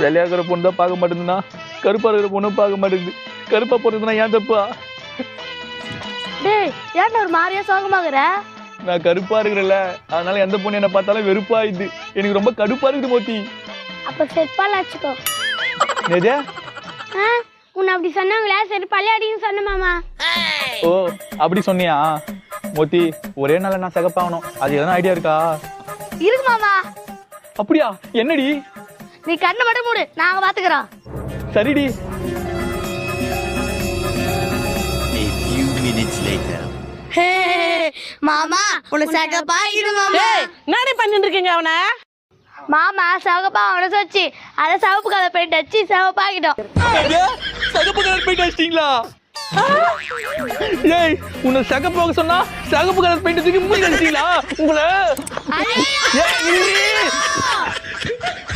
வெள்ளையா இருக்கிற பொண்ணு தான் பார்க்க மாட்டேங்குதுன்னா கருப்பா இருக்கிற பொண்ணும் பார்க்க மாட்டேங்குது. கருப்பா போறதுன்னா ஏன் தப்பா? டேய் ஏன்டா ஒரு மாதிரியா சோகமாகற? நான் கருப்பா இருக்கிறேன்ல, அதனால எந்த பொண்ணு என்ன பார்த்தாலும் வெறுப்பா இது. எனக்கு ரொம்ப கடுப்பா இருக்குது மோத்தி. அப்ப செட்பால் ஆச்சுக்கோ. நேஜா உன்னை அப்படி சொன்னாங்களா? செட்பாலே அடின்னு சொன்ன மாமா. ஓ அப்படி சொன்னியா? மோத்தி ஒரே நாள நான் சகப்பாகணும், அது எதனா ஐடியா இருக்கா? இருக்கு மாமா. அப்படியா? என்னடி? நீ கண்ணை மட்டும் மூடு, நாங்க பாத்துக்கிறோம். சரிடி. மாமா உன்னை சகப்பா இரு மாமா. என்னடி பண்ணிட்டு இருக்கீங்க அவனை? மாமா சகப்பா அவனை வச்சு அதை சிவப்பு கலர் பெயிண்ட் அடிச்சு சிவப்பாக்கிட்டோம். சகப்பு கலர் பெயிண்ட் அடிச்சிட்டீங்களா? ஏய் உன்னை சகப்பாக சொன்னா சகப்பு கலர் பெயிண்ட் தூக்கி மூஞ்சி அடிச்சிட்டீங்களா உங்களை?